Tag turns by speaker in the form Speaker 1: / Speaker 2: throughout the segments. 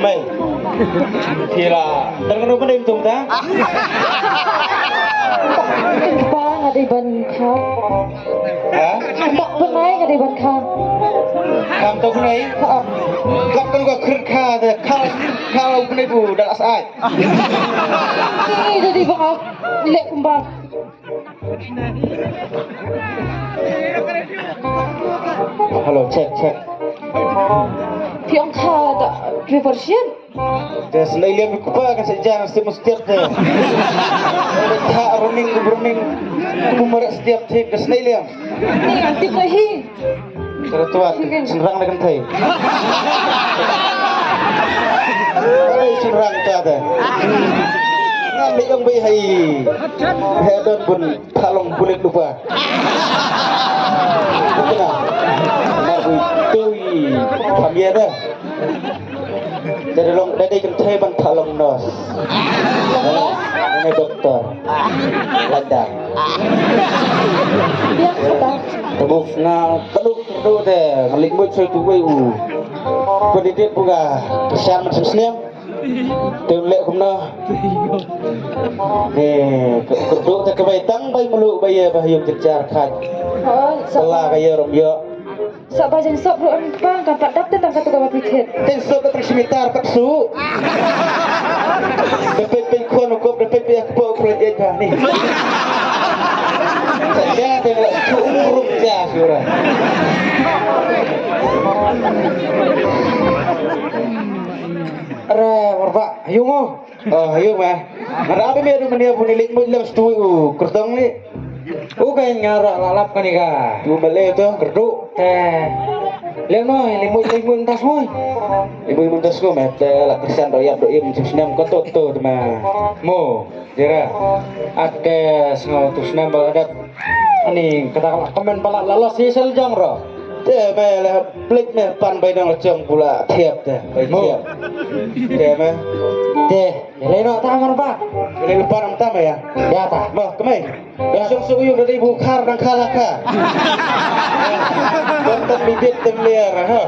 Speaker 1: mày thì là tao có đâu có đêm tung ta
Speaker 2: ba nga di ban khang
Speaker 1: hả
Speaker 2: tak penai nga di ban khang
Speaker 1: làm tao cái này gặp con gặp khơi kha thì kha cái này bù đã sai
Speaker 2: ni jadi bang lek kumbang
Speaker 1: hello check
Speaker 2: tiang kha da reversion
Speaker 1: dia selain dia berkupa kan sejarah setiap dia tak running memerak setiap tip dia selain dia
Speaker 2: ni anti kahi
Speaker 1: tertuat serang dengan thầy đây serang ta ada ngan bị ông bị hay đơn buồn thalong kulit lupa betul mà vì tôi làm gì đó dari kan thầy ban thalong nos ini dokter ladang
Speaker 2: dia kata
Speaker 1: tebuk na telu deh ngalik buat saya tu weu pendidik buka pesan macam senyum terlek kumna keduk tak kebaitang bay meluk bay bahayum cecar khat salah kaya romyo
Speaker 2: sa bajang sok ro an bang kan pak dapte tang katu ka pikir
Speaker 1: ten sok ka simitar patsu depet kon ko depet ko projek ni saya tengok umur ja surah Warba, ayo mo. Ayo mah. Marami meron man niya punilik mo lang stuyo. Kertong ni. Kaya ngara lalap ka ni ka. Bumali ito. Kerdo. Lihat mo, limut tas mo. Limut tas ko, mah. Lakisan royap doim. Sinam ko to ma. Mo. Jira. Ake sengaw tu sinam baladat. Ani kata komen balak lalas si seljang ro. Thế mà là plek mẹ pan bay đang chồng pula thiệp thế bay thiệp thế mà thế lấy nó ta mana pak lấy lupa nam ta mày à ya ta mà cái mày ya sung sung yung dari bukhar dan kalaka konten bibit temliar ha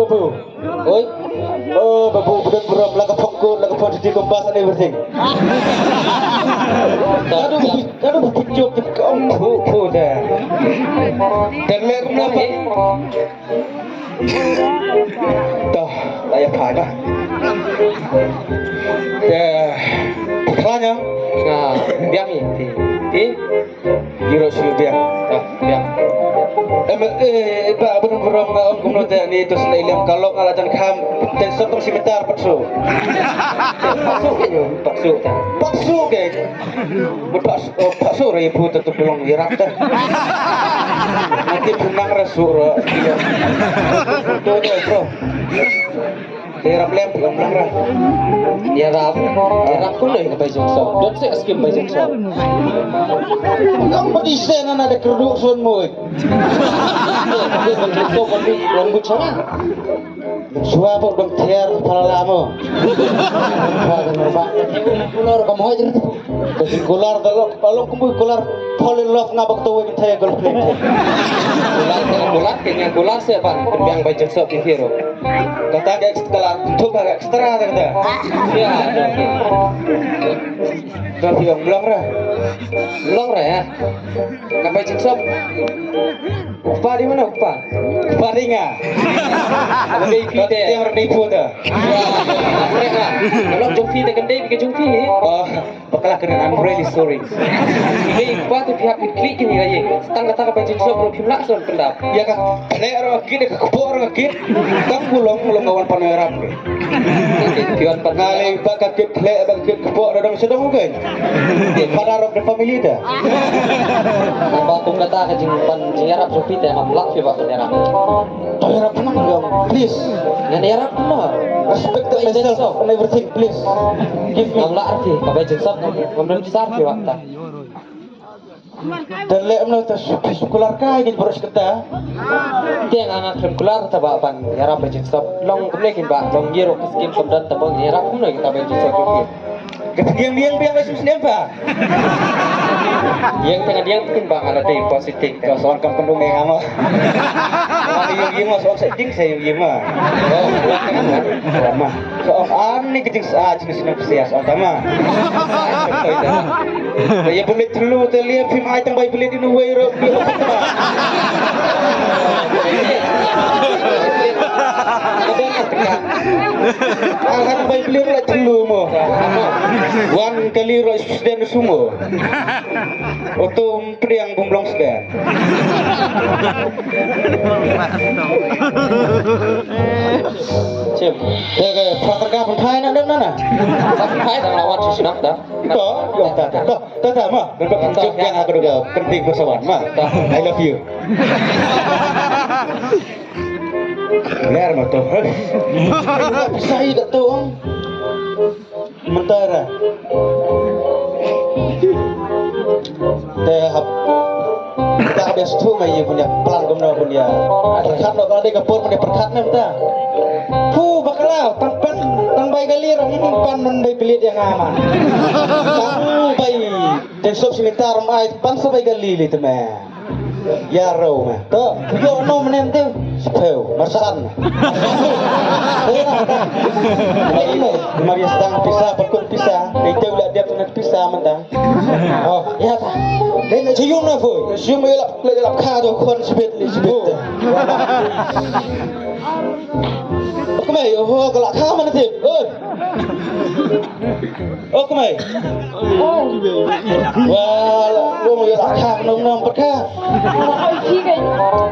Speaker 1: babu oi babu budak beram laga pokok laga pon di kompas and everything aduh pucuk ke om pu dah dan lek kenapa dah layak pada kelanya nah biang ni Euro biang biang Pak benar-benar om kumno ni itu selain kalau ngalajan kam dan sotong simitar paksu paksu ke paksu ribu tetap belum dirap dah nanti benang rasuk itu bro Dirap lem belum benar dirap pun dah sampai jengsok dan saya skim sampai jengsok ngam di sana ada kerduk sun moy itu bagi rambut sana suah apa bang tiar pala lama kular kamu aja kasi kular kalau kamu kular fall in love ngabak tuh yang saya girlfriend kular kayaknya kular siapa yang baca sok di hero kata ekstra untuk ekstra kata ya tapi yang belum ya sampai jengsok upah di mana upah ringa ada di yang ribu dah mereka kalau jumpi dengan dia bikin jumpi bakalah kena I'm really sorry ini upah tu pihak klik ini aja setengah sampai jengsok belum himlak son pendap ya kan kena orang gini ke kebor orang gini kan pulang kawan pamerap kian pengali pakai klik bagi kebor dalam sedang mungkin pada rock the family dah batung kata kejingpan nyerap jumpi teh ngamlak sih pak nyerap nyerap pernah dong please nyerap pernah respect to myself and everything please give me ngamlak arti kabai jensop ngambil besar sih pak dan lemno tas sekular kai di boros kita dia ngangak sekular tabak pan nyerap jensop long kemudian pak long giro keskin kemudian tabang nyerap pun kita kabai jensop juga ketinggian biang biang masih apa Yang tengah dia timbang ada di positif. Kalau soal kamu kendung yang ama. Kalau yang gima soal seding saya yang gima. Oh, sama. Soal ani kecing jenis nafsias soal sama. Ya boleh dulu terlihat film item baik boleh di nuway rock di apa. Alhan baik boleh lah dulu mo. Wan kali rock dan sumo. Otom priang bumblong sedan. Cip, kayak prakerja pentai nak dan mana? Pentai dah lawan susunap dah. Tak mah. Bentuk yang aku juga penting bersama mah. I love you. Ler mah tu. Saya tak tahu. Mentara. Tahap tak habis tu mai punya pelan gomna punya perkat nak ada kapur punya perkat nem ta pu bakalau tang bai gali rong pan men bai pelit yang aman tang bai den sop sementar mai pan so bai gali li tu me ya ro me to yo no menem tu sepeu marsan Mari sedang pisah perkut pisah itu lah dia tunat pisah mentang oh ya ta nên là chỉ dùng nó phổi dùng mới lại kha rồi con spit li spit cái mày ho cái lạ kha mà nó thiệt ơi cái mày wah lu mau lạ kha nong bất kha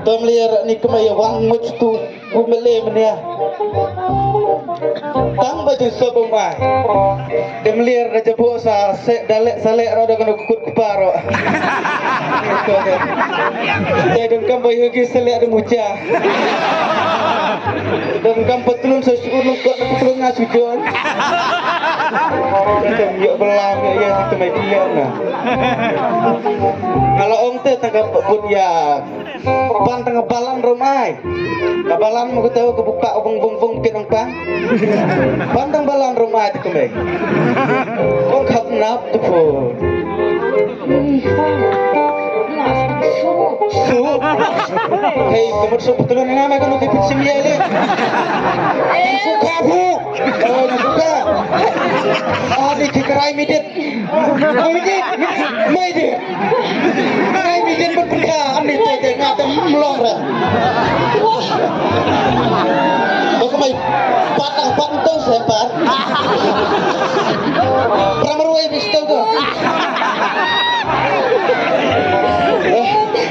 Speaker 1: tôm liar ni cái mày wang mut tu umele menia tang baju sobong mai dem liar raja bosa se dalek salek roda kena kukut keparo ya dan kam bayi lagi salek ada muja dan kam petulun sesuatu kok petulun ngasujon dan yuk belam ya itu mai pilihan nah kalau ong teh tangkap pun ya pan tengah balan romai kabalan mau tahu kebuka bung kinong pang pandang balan rumah itu kembali kau kap nap tu pun su hei kamu su betul ni nama kamu tipis semia ni suka bu oh suka adik dikerai midit midit kerai midit berperkaan itu ngata melong dah kau patah pantau sepat prameruai pistol tu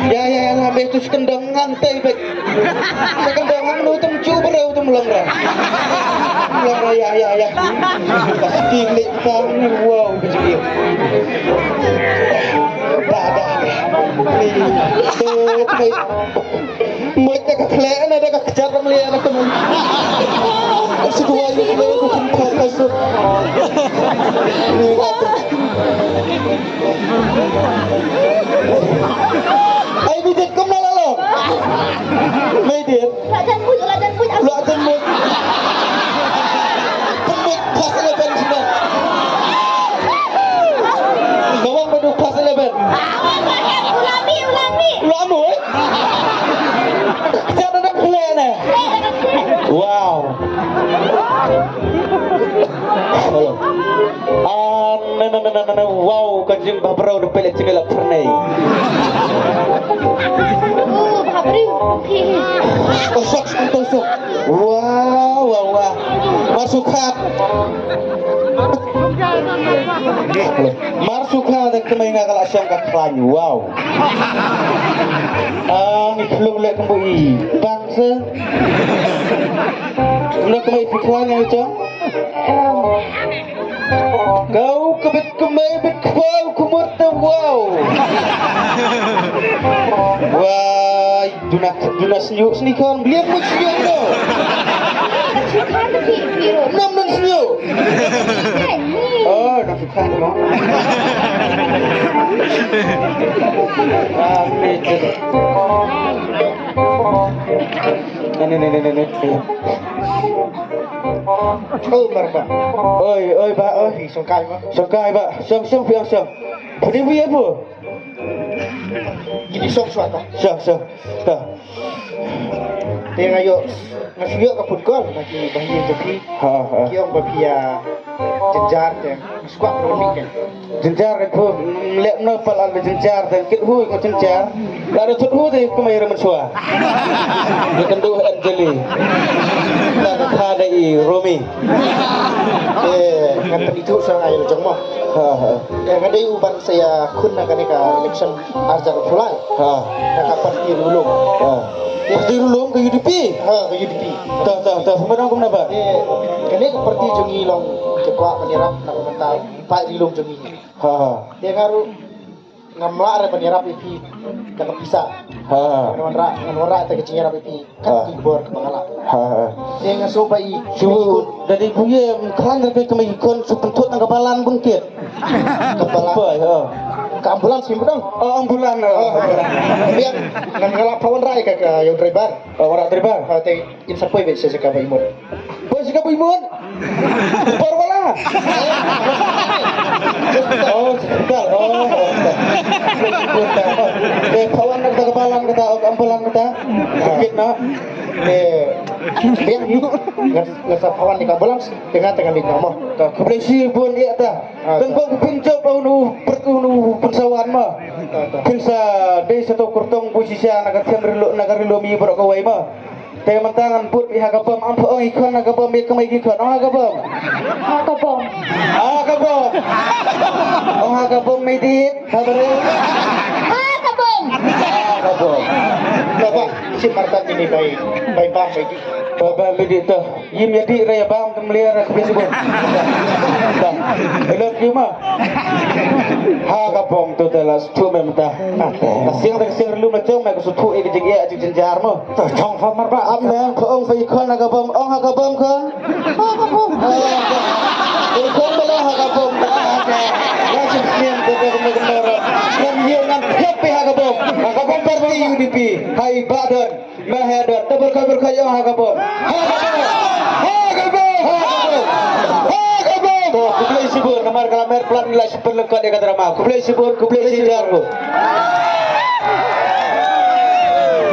Speaker 1: ya habis tu sekendang ngantai baik sekendangan nu tem cubreu tu melongra ya pasti lek kau ni wow kecil dah ni tu baik mereka kekelaan ada kekejar melihat teman sesuai itu bukan kasut ai bidet kom na lalo mai dit lajan puj pemut pas leben sudah bawang beduk pas leben ulami jangan ada kekelaan wow wow kajing babrau de pelet cigala pernai tosok wow marsukat dak kemai ngakal asyam ka klanyu wow ni belum lek kembui bangsa nak kemai pikwan yang itu kau kebet kemai bet wow kumurta wow wah duna senyuk senikan beliau pun senyuk tu nam senyuk oh nak suka tu mak Nenek. Oh, mereka. Oi, Pak, oi, songkai, Pak. Songkai, Pak. Song piang song. Beri apa?
Speaker 3: Gini sok suatu.
Speaker 1: Syah. Dah.
Speaker 3: Dia ngayo ngasih ke football lagi bahaya tapi
Speaker 1: Ha.
Speaker 3: kiong bapia jenjar teh squad kronik kan.
Speaker 1: Jenjar itu lek nopal ada jenjar dan kit hui ko jenjar. La ada tut hui tu kemai remen sua. Dia kendu Anjeli. La ada i Romi.
Speaker 3: Ngan itu sang ayo jong mah.
Speaker 1: Ha.
Speaker 3: Yang ada uban saya kun nak ka election arjar fulai.
Speaker 1: Ha.
Speaker 3: Nak kapan dia dulu.
Speaker 1: Ha. Pasti dulu ke UDP.
Speaker 3: Ha ke UDP.
Speaker 1: Tahu. Sebenarnya aku kenapa?
Speaker 3: Kene seperti jongi long jekwa penyerap nak mental pak di long jongi.
Speaker 1: Ha.
Speaker 3: Dia ngaru ngamla re penyerap ipi tak bisa.
Speaker 1: Ha.
Speaker 3: Nganwara tak kecinya ipi kan kibor kepala.
Speaker 1: Ha.
Speaker 3: Dia ngaso bai
Speaker 1: Cuba dari buye kan dari kemai kon supentut nang kebalan pun kit.
Speaker 3: kepala
Speaker 1: Ha.
Speaker 3: ke ambulans sih bedong.
Speaker 1: Oh, ambulan.
Speaker 3: Kemudian ngan ngalap pawan rai ke yang driver.
Speaker 1: Orang terima.
Speaker 3: Te insa poi be sese ka bai mod.
Speaker 1: Bos ka imun. Por wala. Oh, hospital. Oh. Kawan nak kebalan kita ambulan kita. Sakit nak.
Speaker 3: Biar ngasa pawan di ambulans dengan tengah di nomor.
Speaker 1: Tak keblesi pun iya ta. Tengkok pincok unu pensawan mah. Pinsa desa to kurtong posisi anak nagarilu mi borok kawai mah. Teh mentangan put pihak kapam ampo ikon kapam mi kemai ikon kapam.
Speaker 2: Kapong.
Speaker 1: Kapam. Kapam mi dit. Habare.
Speaker 2: Kapong.
Speaker 1: Kapam.
Speaker 3: Bapak si martat ini baik bam baik.
Speaker 1: Baba mi dit tu. Yim yadi raya bam temliara kesebut. Dah. Elok cuma. Kapam tu telas tu mentah. Siang lu macam mai kusutu ek jegi aji jenjar mo. Chong fa mar ba am nang ko ong fa ikon kapam kapam kon. Kapam. Ikon bala kapam ba. Ya sing tu benar. Yang ngan happy kapam. Kapam parti UDP. Hai badan. Mahadan. Berkah ya kapam. Kublai sibur nomor kalamer pelan nilai super lengkap dia kata ramah. Kublai sibur, kublai sijar bu.